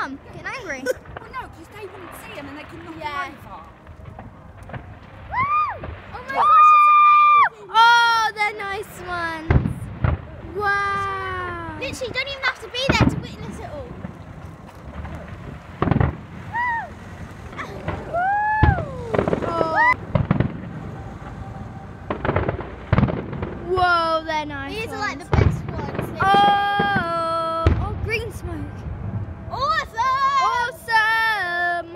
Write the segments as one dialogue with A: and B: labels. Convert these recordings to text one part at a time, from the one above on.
A: Mum, getting angry.
B: Well, no, because they wouldn't see them and they can knock them over.
A: Woo! Oh my gosh, it's amazing. Oh, they're nice ones. Wow. Literally, you don't even have to be there to witness it all. Whoa, they're nice. These are like the best ones. Oh, green smoke. Awesome!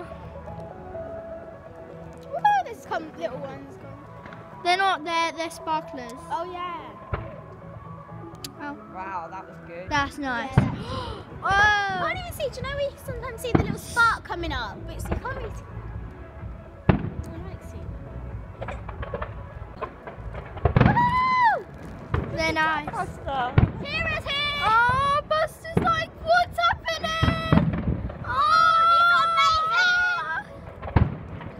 A: Whoa, there's some little ones gone. They're not, they're sparklers. Oh, yeah. Oh.
B: Wow, that was good.
A: That's nice.
B: Yeah,
A: Whoa! I can't even see, do you know we sometimes see the little spark coming up? But you can't really see. I like seeing them. Woo! They're nice.
B: Buster.
A: Here is here! Oh, Buster's like, what's happening? Oh, these are amazing!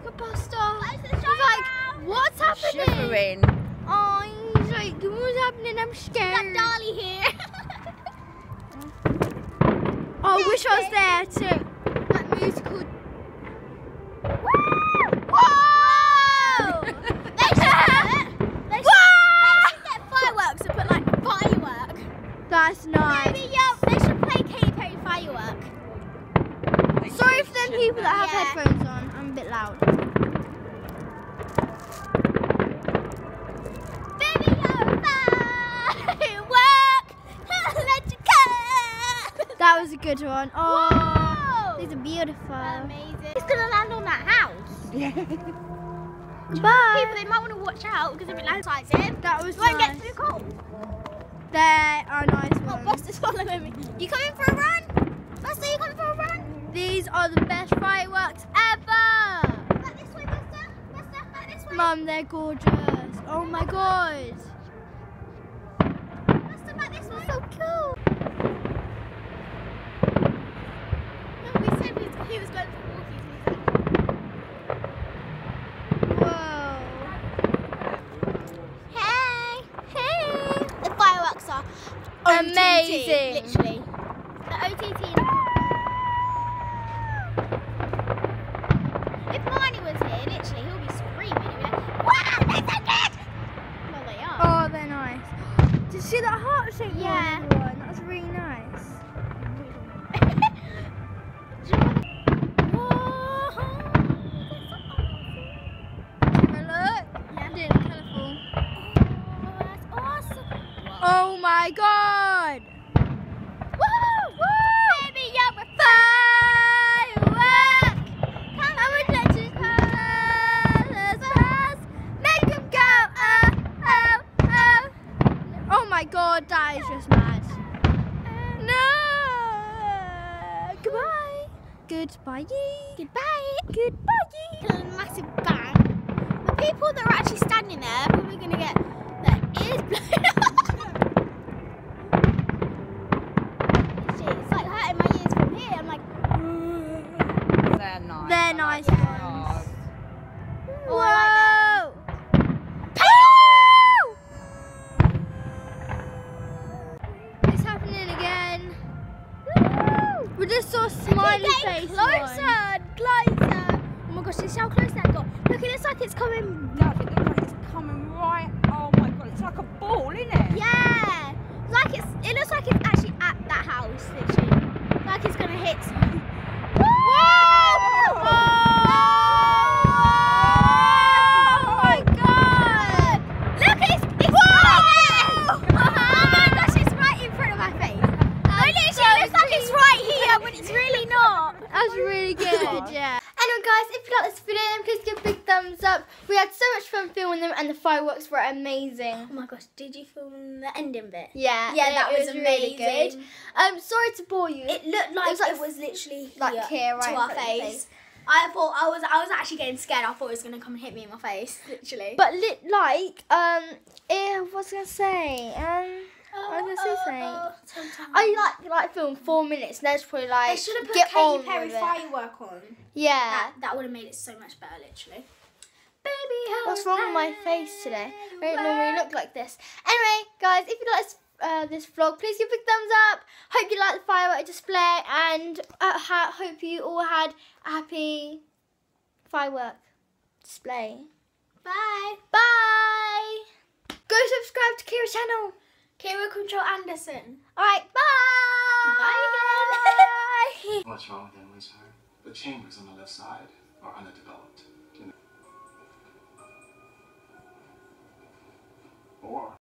A: Look at Buster. He's like, what's happening?
B: Shivering.
A: Oh, he's like, what's happening? I'm scared. We've got Dolly here. Oh, I wish I was there too. That musical. Whoa! They should get fireworks and put like firework. That's nice. Maybe, yeah, they should play Katy Perry firework. Sorry for them people that have headphones on. I'm a bit loud. Baby, you're firework. Let you go. That was a good one. Oh, whoa! These are beautiful. Amazing. It's gonna land on that house.
B: Yeah.
A: But people, they might want to watch out because if it lands like this, that was nice. Won't get too cold. They are nice ones. Oh, Buster's following me. You coming for a run? Buster, you coming for a run? These are the best fireworks ever. Back this way, Buster. Buster, back this way. Mum, they're gorgeous. Oh my god. Buster, back this way. So cool. No, we said he was going for walkies. Whoa. Hey. Hey. The fireworks are amazing. Literally. The OTT. If Marnie was here, literally, he'll be screaming. He'll be like, wow, they're so good! Well, they are. Oh, they're nice. Did you see that heart-shaped one? Yeah. That's really nice. Oh my god! Woo! Woo! Baby, you're a firework! Come on, let your colors pass. Make them go, oh, oh, oh. Oh my god, that is just mad. No! Goodbye. Goodbye. Goodbye. Goodbye. A massive bang. The people that are actually standing there are probably going to get their ears blown out. It's like hurting my ears from here. I'm like,
B: They're nice.
A: They're nice ones.
B: Oh,
A: Whoa! It's happening again. Woo! We just saw a smiley face. Closer, closer. Oh my gosh, this is how close that got. Look, it looks like it's coming.
B: No, it looks like it's coming right. Oh my god, it's like a ball, isn't it?
A: Yeah. It looks like it's actually at that house, literally. Like it's gonna hit something. Whoa! Oh! Oh my god! Look, it's right there! Oh my gosh, it's right in front of my face. It looks like it's right here, but it's really not. That's really good, yeah. Anyway guys, if you like this video, then please give a big thumbs up. We had so much fun filming them and the fireworks were amazing. Oh my gosh, did you film the ending bit? Yeah, that was amazing. Really good. Sorry to bore you.
B: It looked like it was literally
A: like here, right
B: to our face. I thought I was actually getting scared. I thought it was gonna come and hit me in my face, literally.
A: But what's I gonna say? I was gonna say something. I like film 4 minutes. And that's probably like
B: they should have put Katy Perry firework on.
A: Yeah,
B: that would have made it so much better, literally. Baby,
A: what's wrong with my face today? I don't normally look like this. Anyway, guys, if you like this this vlog, please give a big thumbs up. Hope you liked the firework display, and hope you all had a happy firework display.
B: Bye.
A: Bye. Go subscribe to Kira's channel.
B: Kira Control Anderson.
A: Alright, bye.
B: Bye.
C: What's wrong with Emily's heart? The chambers on the left side are underdeveloped. Or